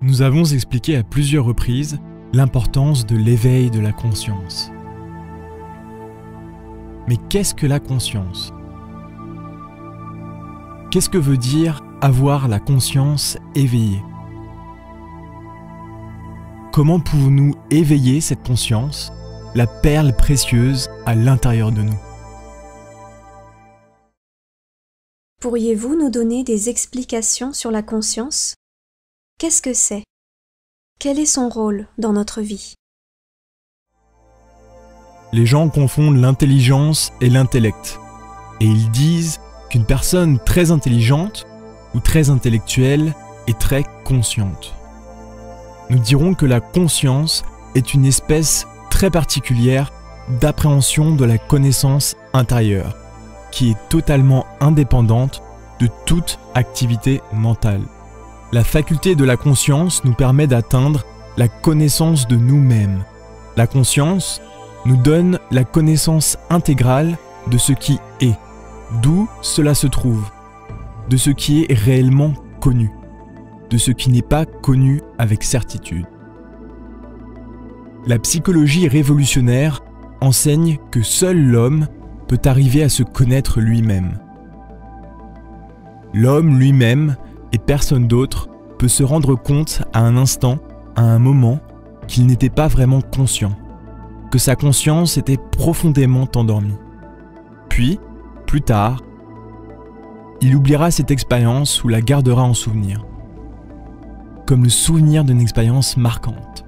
Nous avons expliqué à plusieurs reprises l'importance de l'éveil de la conscience. Mais qu'est-ce que la conscience? Qu'est-ce que veut dire avoir la conscience éveillée? Comment pouvons-nous éveiller cette conscience, la perle précieuse à l'intérieur de nous? Pourriez-vous nous donner des explications sur la conscience? Qu'est-ce que c'est? Quel est son rôle dans notre vie? Les gens confondent l'intelligence et l'intellect, et ils disent qu'une personne très intelligente ou très intellectuelle est très consciente. Nous dirons que la conscience est une espèce très particulière d'appréhension de la connaissance intérieure, qui est totalement indépendante de toute activité mentale. La faculté de la conscience nous permet d'atteindre la connaissance de nous-mêmes. La conscience nous donne la connaissance intégrale de ce qui est, d'où cela se trouve, de ce qui est réellement connu, de ce qui n'est pas connu avec certitude. La psychologie révolutionnaire enseigne que seul l'homme peut arriver à se connaître lui-même. L'homme lui-même et personne d'autre peut se rendre compte à un instant, à un moment, qu'il n'était pas vraiment conscient, que sa conscience était profondément endormie. Puis, plus tard, il oubliera cette expérience ou la gardera en souvenir, comme le souvenir d'une expérience marquante.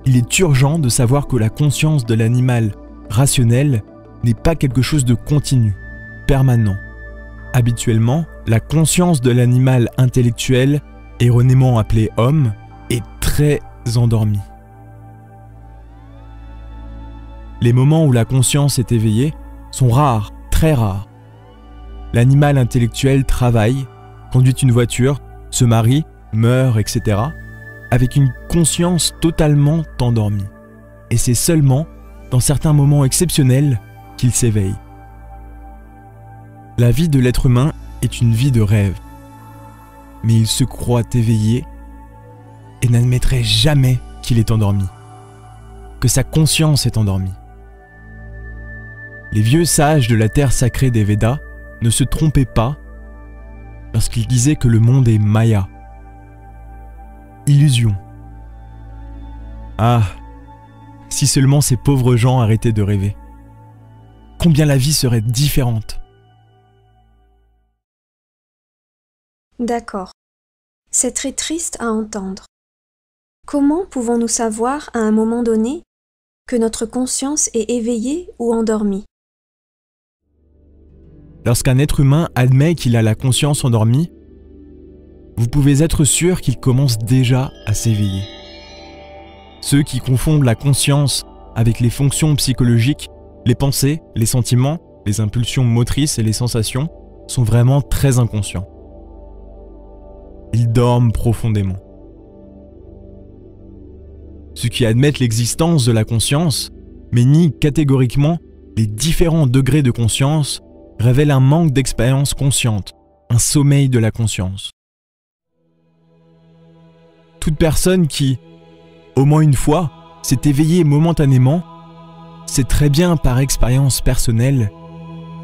Il est urgent de savoir que la conscience de l'animal rationnel n'est pas quelque chose de continu, permanent. Habituellement, la conscience de l'animal intellectuel, erronément appelé homme, est très endormie. Les moments où la conscience est éveillée sont rares, très rares. L'animal intellectuel travaille, conduit une voiture, se marie, meurt, etc., avec une conscience totalement endormie. Et c'est seulement dans certains moments exceptionnels qu'il s'éveille. La vie de l'être humain est une vie de rêve, mais il se croit éveillé et n'admettrait jamais qu'il est endormi, que sa conscience est endormie. Les vieux sages de la terre sacrée des Védas ne se trompaient pas lorsqu'ils disaient que le monde est Maya, illusion. Ah, si seulement ces pauvres gens arrêtaient de rêver. Combien la vie serait différente. D'accord. C'est très triste à entendre. Comment pouvons-nous savoir à un moment donné que notre conscience est éveillée ou endormie? Lorsqu'un être humain admet qu'il a la conscience endormie, vous pouvez être sûr qu'il commence déjà à s'éveiller. Ceux qui confondent la conscience avec les fonctions psychologiques, les pensées, les sentiments, les impulsions motrices et les sensations, sont vraiment très inconscients. Ils dorment profondément. Ceux qui admettent l'existence de la conscience, mais nient catégoriquement les différents degrés de conscience, révèlent un manque d'expérience consciente, un sommeil de la conscience. Toute personne qui, au moins une fois, s'est éveillée momentanément, sait très bien par expérience personnelle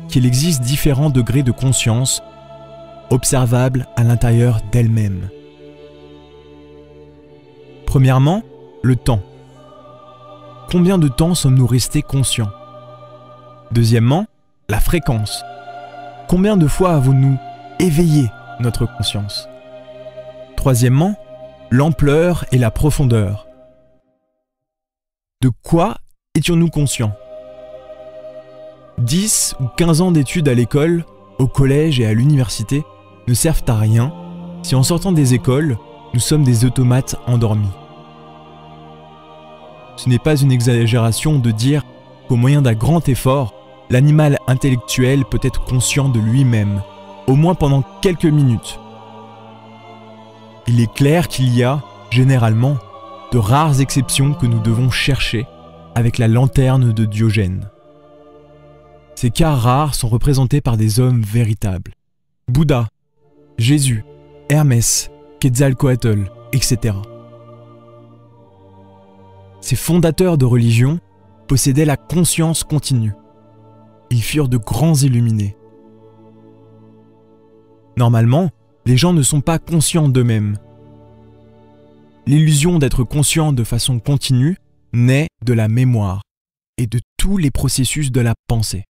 qu'il existe différents degrés de conscience observables à l'intérieur d'elle-même. Premièrement, le temps. Combien de temps sommes-nous restés conscients? Deuxièmement, la fréquence. Combien de fois avons-nous éveillé notre conscience? Troisièmement, l'ampleur et la profondeur. De quoi étions-nous conscients? 10 ou 15 ans d'études à l'école, au collège et à l'université ne servent à rien si en sortant des écoles, nous sommes des automates endormis. Ce n'est pas une exagération de dire qu'au moyen d'un grand effort, l'animal intellectuel peut être conscient de lui-même, au moins pendant quelques minutes. Il est clair qu'il y a, généralement, de rares exceptions que nous devons chercher avec la lanterne de Diogène. Ces cas rares sont représentés par des hommes véritables. Bouddha, Jésus, Hermès, Quetzalcoatl, etc. Ces fondateurs de religion possédaient la conscience continue. Ils furent de grands illuminés. Normalement, les gens ne sont pas conscients d'eux-mêmes. L'illusion d'être conscient de façon continue naît de la mémoire et de tous les processus de la pensée.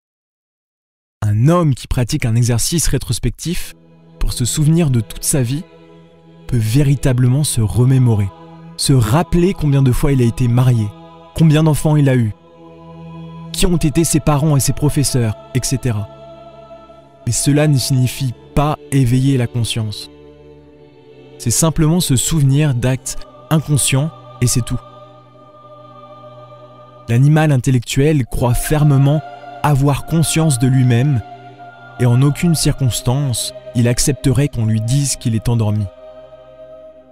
Un homme qui pratique un exercice rétrospectif pour se souvenir de toute sa vie peut véritablement se remémorer, se rappeler combien de fois il a été marié, combien d'enfants il a eu, qui ont été ses parents et ses professeurs, etc. Mais cela ne signifie pas éveiller la conscience. C'est simplement se souvenir d'actes inconscients et c'est tout. L'animal intellectuel croit fermement avoir conscience de lui-même et en aucune circonstance il accepterait qu'on lui dise qu'il est endormi.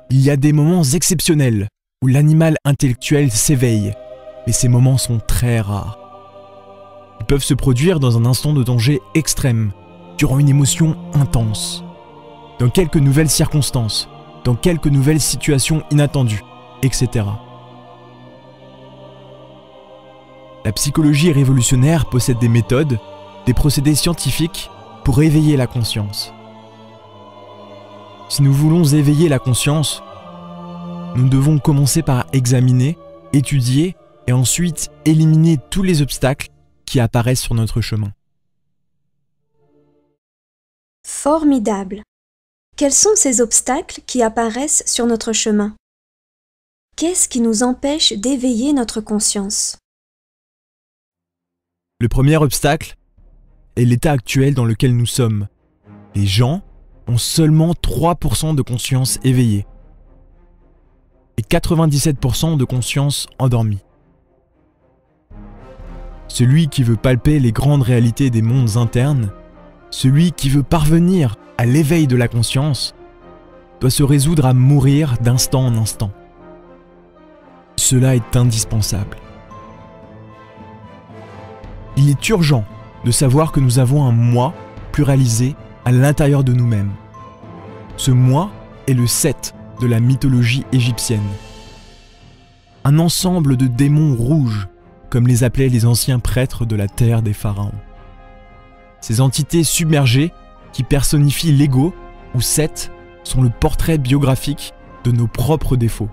Il y a des moments exceptionnels où l'animal intellectuel s'éveille, mais ces moments sont très rares. Ils peuvent se produire dans un instant de danger extrême, durant une émotion intense, dans quelques nouvelles circonstances, dans quelques nouvelles situations inattendues, etc. La psychologie révolutionnaire possède des méthodes, des procédés scientifiques pour éveiller la conscience. Si nous voulons éveiller la conscience, nous devons commencer par examiner, étudier et ensuite éliminer tous les obstacles qui apparaissent sur notre chemin. Formidable! Quels sont ces obstacles qui apparaissent sur notre chemin? Qu'est-ce qui nous empêche d'éveiller notre conscience? Le premier obstacle est l'état actuel dans lequel nous sommes. Les gens ont seulement 3% de conscience éveillée et 97% de conscience endormie. Celui qui veut palper les grandes réalités des mondes internes, celui qui veut parvenir à l'éveil de la conscience, doit se résoudre à mourir d'instant en instant. Cela est indispensable. Il est urgent de savoir que nous avons un moi pluralisé à l'intérieur de nous-mêmes. Ce moi est le Seth de la mythologie égyptienne. Un ensemble de démons rouges, comme les appelaient les anciens prêtres de la terre des pharaons. Ces entités submergées qui personnifient l'ego ou Seth sont le portrait biographique de nos propres défauts.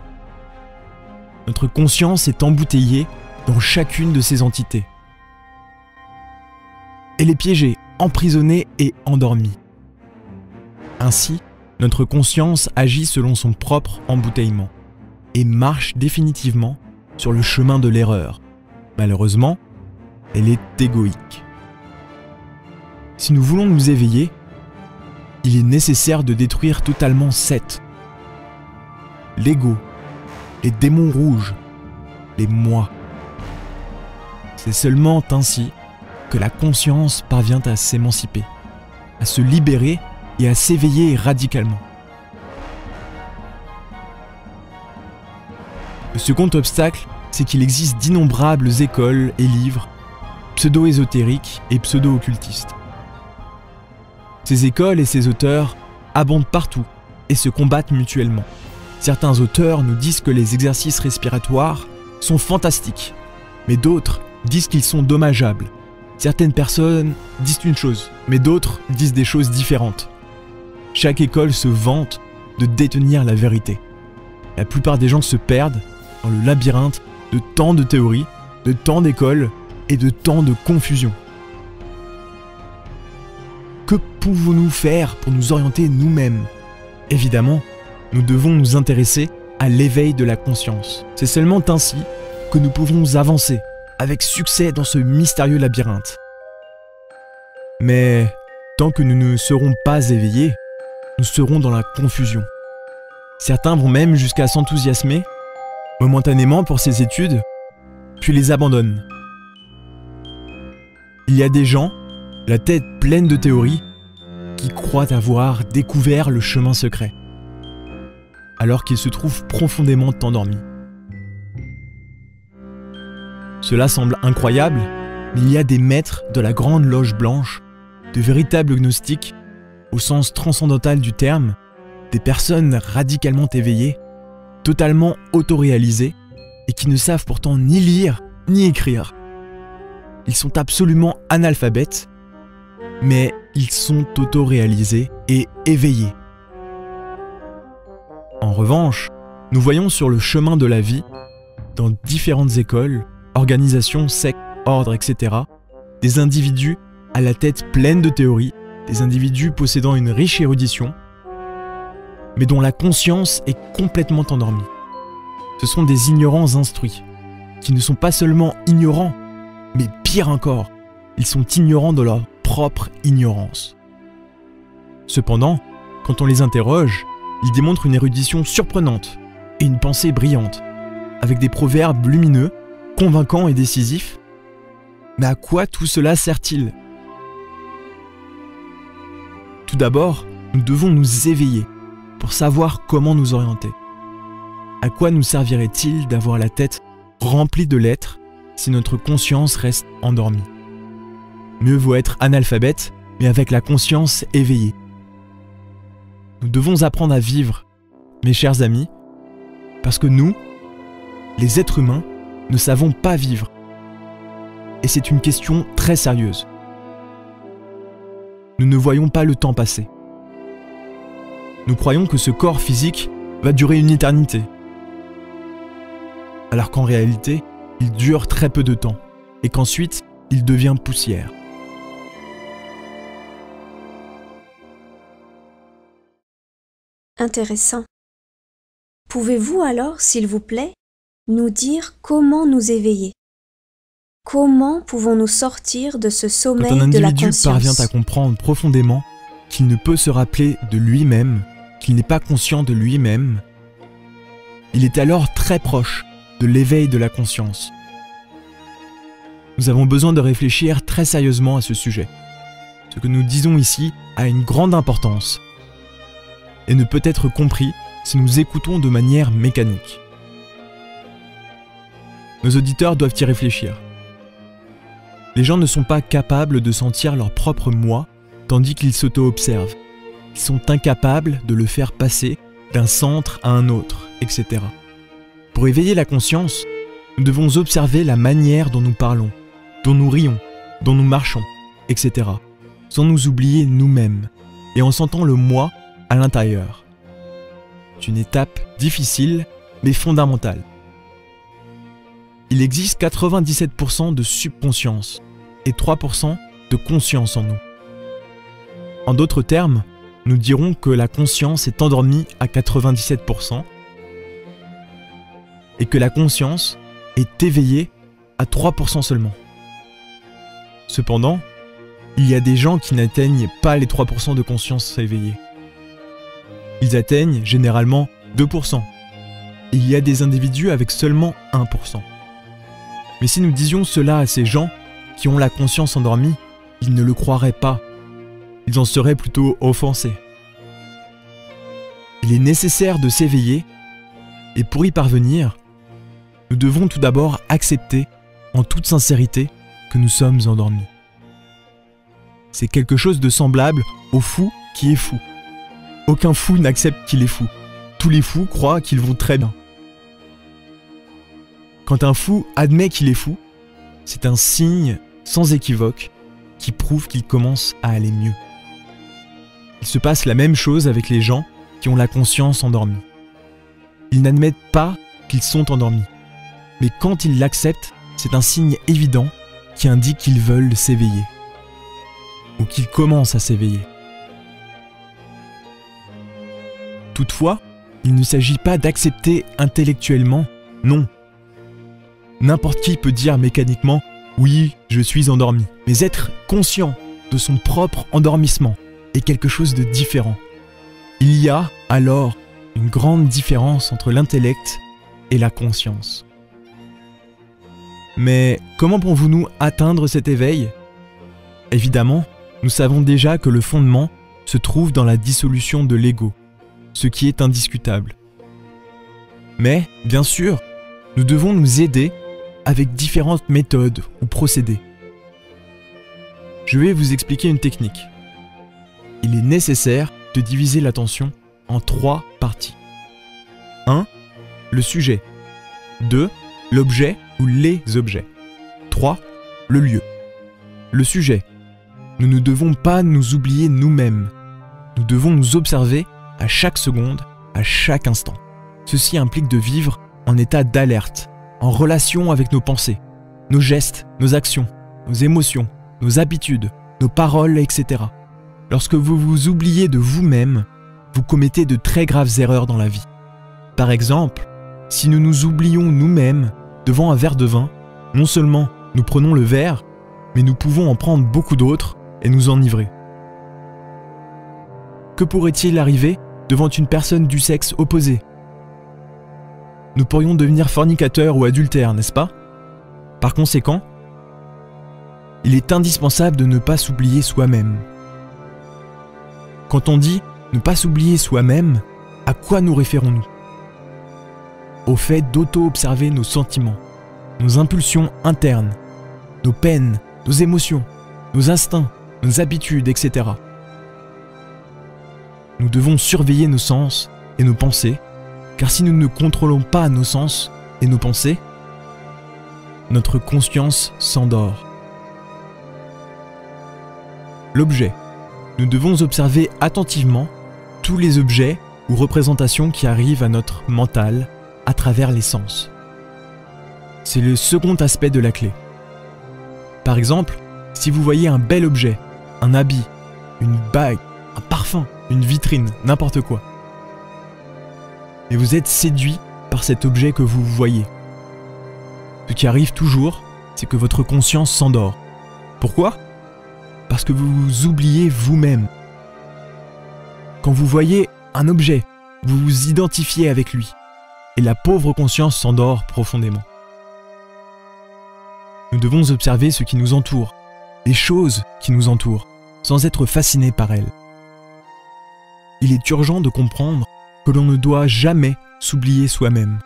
Notre conscience est embouteillée dans chacune de ces entités. Elle est piégée, emprisonnée et endormie. Ainsi, notre conscience agit selon son propre embouteillement et marche définitivement sur le chemin de l'erreur. Malheureusement, elle est égoïque. Si nous voulons nous éveiller, il est nécessaire de détruire totalement Seth, l'ego, les démons rouges, les moi. C'est seulement ainsi que la conscience parvient à s'émanciper, à se libérer et à s'éveiller radicalement. Le second obstacle, c'est qu'il existe d'innombrables écoles et livres pseudo-ésotériques et pseudo-occultistes. Ces écoles et ces auteurs abondent partout et se combattent mutuellement. Certains auteurs nous disent que les exercices respiratoires sont fantastiques, mais d'autres disent qu'ils sont dommageables. Certaines personnes disent une chose, mais d'autres disent des choses différentes. Chaque école se vante de détenir la vérité. La plupart des gens se perdent dans le labyrinthe de tant de théories, de tant d'écoles et de tant de confusion. Que pouvons-nous faire pour nous orienter nous-mêmes? Évidemment, nous devons nous intéresser à l'éveil de la conscience. C'est seulement ainsi que nous pouvons avancer avec succès dans ce mystérieux labyrinthe. Mais tant que nous ne serons pas éveillés, nous serons dans la confusion. Certains vont même jusqu'à s'enthousiasmer momentanément pour ces études, puis les abandonnent. Il y a des gens, la tête pleine de théories, qui croient avoir découvert le chemin secret, alors qu'ils se trouvent profondément endormis. Cela semble incroyable, mais il y a des maîtres de la Grande Loge Blanche, de véritables gnostiques, au sens transcendantal du terme, des personnes radicalement éveillées, totalement autoréalisées et qui ne savent pourtant ni lire ni écrire. Ils sont absolument analphabètes, mais ils sont autoréalisés et éveillés. En revanche, nous voyons sur le chemin de la vie, dans différentes écoles, organisations, sectes, ordres, etc., des individus à la tête pleine de théories, des individus possédant une riche érudition, mais dont la conscience est complètement endormie. Ce sont des ignorants instruits, qui ne sont pas seulement ignorants, mais pire encore, ils sont ignorants de leur propre ignorance. Cependant, quand on les interroge, ils démontrent une érudition surprenante et une pensée brillante, avec des proverbes lumineux, convaincants et décisifs. Mais à quoi tout cela sert-il ? Tout d'abord, nous devons nous éveiller pour savoir comment nous orienter. À quoi nous servirait-il d'avoir la tête remplie de lettres si notre conscience reste endormie ? Mieux vaut être analphabète, mais avec la conscience éveillée. Nous devons apprendre à vivre, mes chers amis, parce que nous, les êtres humains, ne savons pas vivre. Et c'est une question très sérieuse. Nous ne voyons pas le temps passer. Nous croyons que ce corps physique va durer une éternité, alors qu'en réalité, il dure très peu de temps, et qu'ensuite, il devient poussière. Intéressant. Pouvez-vous alors, s'il vous plaît, nous dire comment nous éveiller? Comment pouvons-nous sortir de ce sommeil de la conscience? Quand un individu parvient à comprendre profondément qu'il ne peut se rappeler de lui-même, qu'il n'est pas conscient de lui-même, il est alors très proche de l'éveil de la conscience. Nous avons besoin de réfléchir très sérieusement à ce sujet. Ce que nous disons ici a une grande importance et ne peut être compris si nous écoutons de manière mécanique. Nos auditeurs doivent y réfléchir. Les gens ne sont pas capables de sentir leur propre moi tandis qu'ils s'auto-observent. Ils sont incapables de le faire passer d'un centre à un autre, etc. Pour éveiller la conscience, nous devons observer la manière dont nous parlons, dont nous rions, dont nous marchons, etc. sans nous oublier nous-mêmes et en sentant le moi à l'intérieur. C'est une étape difficile mais fondamentale. Il existe 97% de subconscience et 3% de conscience en nous. En d'autres termes, nous dirons que la conscience est endormie à 97% et que la conscience est éveillée à 3% seulement. Cependant, il y a des gens qui n'atteignent pas les 3% de conscience éveillée. Ils atteignent généralement 2%. Et il y a des individus avec seulement 1%. Mais si nous disions cela à ces gens qui ont la conscience endormie, ils ne le croiraient pas. Ils en seraient plutôt offensés. Il est nécessaire de s'éveiller, et pour y parvenir, nous devons tout d'abord accepter, en toute sincérité, que nous sommes endormis. C'est quelque chose de semblable au fou qui est fou. Aucun fou n'accepte qu'il est fou. Tous les fous croient qu'ils vont très bien. Quand un fou admet qu'il est fou, c'est un signe sans équivoque qui prouve qu'il commence à aller mieux. Il se passe la même chose avec les gens qui ont la conscience endormie. Ils n'admettent pas qu'ils sont endormis. Mais quand ils l'acceptent, c'est un signe évident qui indique qu'ils veulent s'éveiller. Ou qu'ils commencent à s'éveiller. Toutefois, il ne s'agit pas d'accepter intellectuellement, non. N'importe qui peut dire mécaniquement « oui, je suis endormi », mais être conscient de son propre endormissement est quelque chose de différent. Il y a alors une grande différence entre l'intellect et la conscience. Mais comment pouvons-nous atteindre cet éveil ? Évidemment, nous savons déjà que le fondement se trouve dans la dissolution de l'ego, ce qui est indiscutable. Mais, bien sûr, nous devons nous aider avec différentes méthodes ou procédés. Je vais vous expliquer une technique. Il est nécessaire de diviser l'attention en 3 parties. 1. Le sujet. 2. L'objet ou les objets. 3. Le lieu. Le sujet. Nous ne devons pas nous oublier nous-mêmes. Nous devons nous observer à chaque seconde, à chaque instant. Ceci implique de vivre en état d'alerte, en relation avec nos pensées, nos gestes, nos actions, nos émotions, nos habitudes, nos paroles, etc. Lorsque vous vous oubliez de vous-même, vous commettez de très graves erreurs dans la vie. Par exemple, si nous nous oublions nous-mêmes devant un verre de vin, non seulement nous prenons le verre, mais nous pouvons en prendre beaucoup d'autres et nous enivrer. Que pourrait-il arriver devant une personne du sexe opposé? Nous pourrions devenir fornicateurs ou adultères, n'est-ce pas? Par conséquent, il est indispensable de ne pas s'oublier soi-même. Quand on dit ne pas s'oublier soi-même, à quoi nous référons-nous? Au fait d'auto-observer nos sentiments, nos impulsions internes, nos peines, nos émotions, nos instincts, nos habitudes, etc. Nous devons surveiller nos sens et nos pensées, car si nous ne contrôlons pas nos sens et nos pensées, notre conscience s'endort. L'objet. Nous devons observer attentivement tous les objets ou représentations qui arrivent à notre mental à travers les sens. C'est le second aspect de la clé. Par exemple, si vous voyez un bel objet, un habit, une bague, un parfum, une vitrine, n'importe quoi, et vous êtes séduit par cet objet que vous voyez, ce qui arrive toujours, c'est que votre conscience s'endort. Pourquoi? Parce que vous vous oubliez vous-même. Quand vous voyez un objet, vous vous identifiez avec lui, et la pauvre conscience s'endort profondément. Nous devons observer ce qui nous entoure, les choses qui nous entourent, sans être fascinés par elles. Il est urgent de comprendre que l'on ne doit jamais s'oublier soi-même.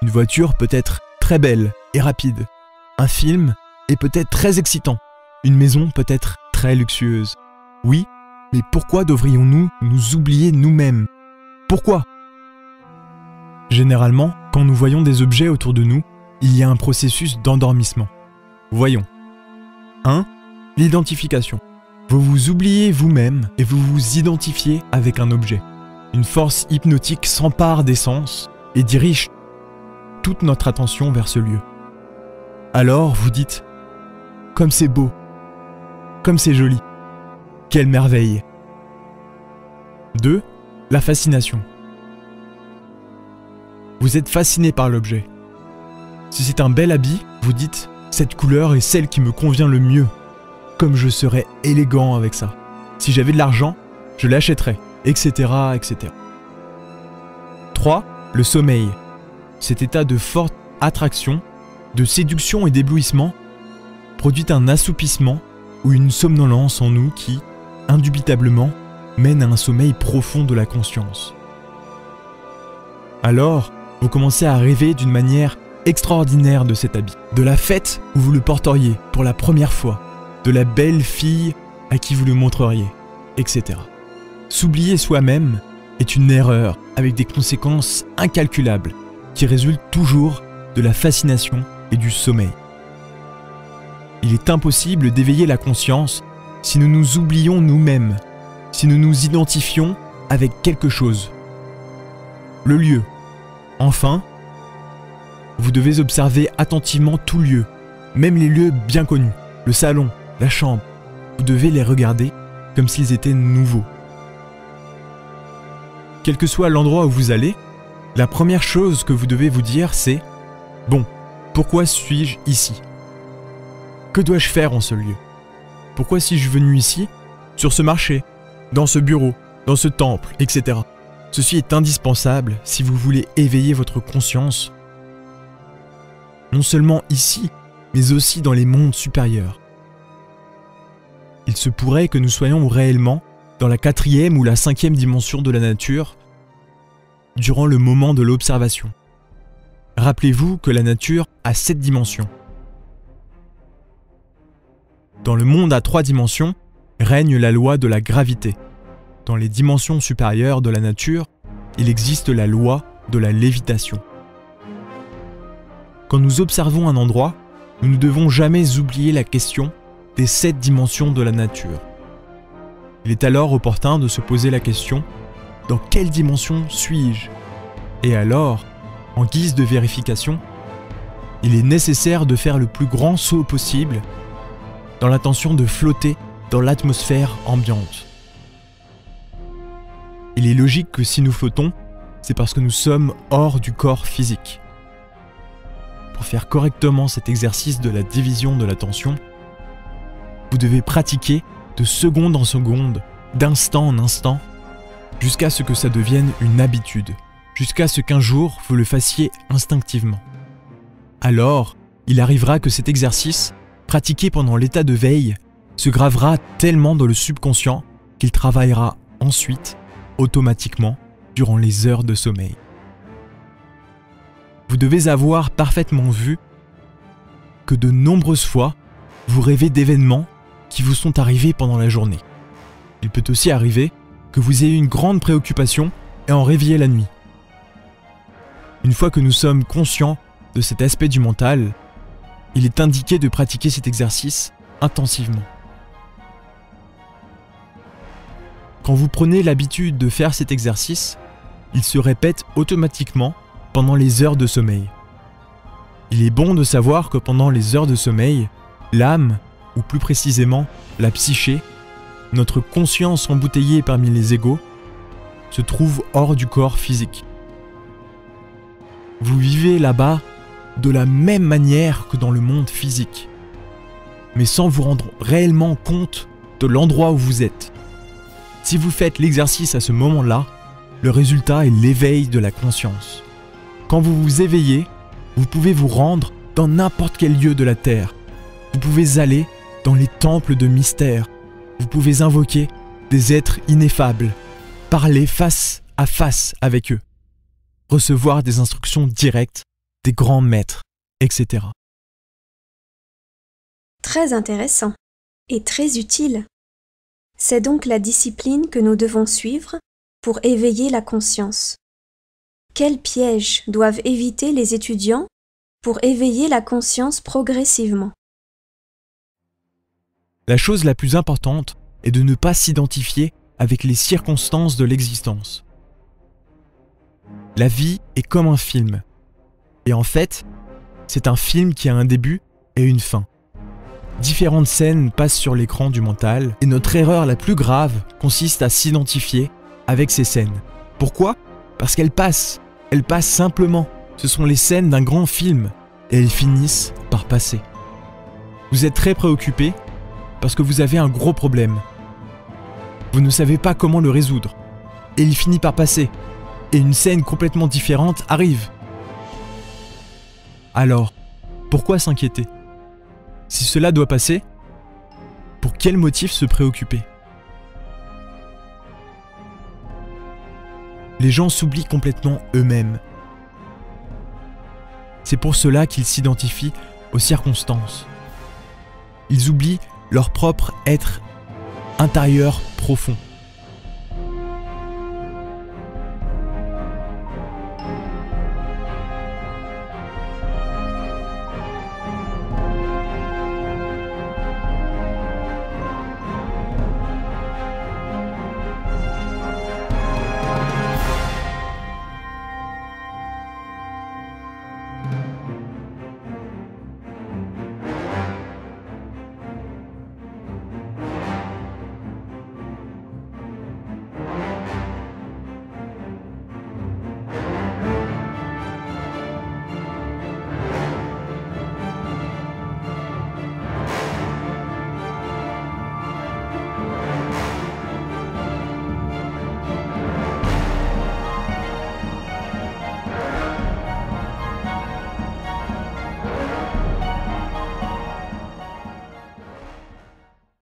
Une voiture peut être très belle et rapide. Un film est peut-être très excitant. Une maison peut être très luxueuse. Oui, mais pourquoi devrions-nous nous oublier nous-mêmes? Pourquoi? Généralement, quand nous voyons des objets autour de nous, il y a un processus d'endormissement. Voyons. 1. L'identification. Vous vous oubliez vous-même et vous vous identifiez avec un objet. Une force hypnotique s'empare des sens et dirige toute notre attention vers ce lieu. Alors vous dites « Comme c'est beau, comme c'est joli, quelle merveille !» 2. La fascination. Vous êtes fasciné par l'objet. Si c'est un bel habit, vous dites « Cette couleur est celle qui me convient le mieux. Comme je serais élégant avec ça. Si j'avais de l'argent, je l'achèterais, etc., etc. » 3. Le sommeil. Cet état de forte attraction, de séduction et d'éblouissement produit un assoupissement ou une somnolence en nous qui, indubitablement, mène à un sommeil profond de la conscience. Alors, vous commencez à rêver d'une manière extraordinaire de cet habit, de la fête où vous le porteriez pour la première fois, de la belle fille à qui vous le montreriez, etc. S'oublier soi-même est une erreur avec des conséquences incalculables qui résultent toujours de la fascination et du sommeil. Il est impossible d'éveiller la conscience si nous nous oublions nous-mêmes, si nous nous identifions avec quelque chose. Le lieu. Enfin, vous devez observer attentivement tout lieu, même les lieux bien connus, le salon, la chambre. Vous devez les regarder comme s'ils étaient nouveaux. Quel que soit l'endroit où vous allez, la première chose que vous devez vous dire, c'est « Bon, pourquoi suis-je ici? Que dois-je faire en ce lieu? Pourquoi suis-je venu ici, sur ce marché, dans ce bureau, dans ce temple, etc. » Ceci est indispensable si vous voulez éveiller votre conscience, non seulement ici, mais aussi dans les mondes supérieurs. Il se pourrait que nous soyons réellement dans la 4e ou la 5e dimension de la nature durant le moment de l'observation. Rappelez-vous que la nature a 7 dimensions. Dans le monde à 3 dimensions, règne la loi de la gravité. Dans les dimensions supérieures de la nature, il existe la loi de la lévitation. Quand nous observons un endroit, nous ne devons jamais oublier la question des 7 dimensions de la nature. Il est alors opportun de se poser la question « Dans quelle dimension suis-je » Et alors, en guise de vérification, il est nécessaire de faire le plus grand saut possible dans l'intention de flotter dans l'atmosphère ambiante. Il est logique que si nous flottons, c'est parce que nous sommes hors du corps physique. Pour faire correctement cet exercice de la division de l'attention, vous devez pratiquer de seconde en seconde, d'instant en instant, jusqu'à ce que ça devienne une habitude, jusqu'à ce qu'un jour vous le fassiez instinctivement. Alors, il arrivera que cet exercice, pratiqué pendant l'état de veille, se gravera tellement dans le subconscient qu'il travaillera ensuite, automatiquement, durant les heures de sommeil. Vous devez avoir parfaitement vu que de nombreuses fois, vous rêvez d'événements qui vous sont arrivés pendant la journée. Il peut aussi arriver que vous ayez une grande préoccupation et en rêviez la nuit. Une fois que nous sommes conscients de cet aspect du mental, il est indiqué de pratiquer cet exercice intensivement. Quand vous prenez l'habitude de faire cet exercice, il se répète automatiquement pendant les heures de sommeil. Il est bon de savoir que pendant les heures de sommeil, l'âme, ou plus précisément la psyché, notre conscience embouteillée parmi les égos, se trouve hors du corps physique. Vous vivez là-bas de la même manière que dans le monde physique, mais sans vous rendre réellement compte de l'endroit où vous êtes. Si vous faites l'exercice à ce moment-là, le résultat est l'éveil de la conscience. Quand vous vous éveillez, vous pouvez vous rendre dans n'importe quel lieu de la Terre. Vous pouvez aller dans les temples de mystère. Vous pouvez invoquer des êtres ineffables, parler face à face avec eux, recevoir des instructions directes des grands maîtres, etc. Très intéressant et très utile. C'est donc la discipline que nous devons suivre pour éveiller la conscience. Quels pièges doivent éviter les étudiants pour éveiller la conscience progressivement? La chose la plus importante est de ne pas s'identifier avec les circonstances de l'existence. La vie est comme un film. Et en fait, c'est un film qui a un début et une fin. Différentes scènes passent sur l'écran du mental et notre erreur la plus grave consiste à s'identifier avec ces scènes. Pourquoi? Parce qu'elles passent. Elles passent simplement. Ce sont les scènes d'un grand film et elles finissent par passer. Vous êtes très préoccupé parce que vous avez un gros problème. Vous ne savez pas comment le résoudre et il finit par passer et une scène complètement différente arrive. Alors, pourquoi s'inquiéter? Si cela doit passer, pour quel motif se préoccuper? Les gens s'oublient complètement eux-mêmes. C'est pour cela qu'ils s'identifient aux circonstances. Ils oublient leur propre être intérieur profond.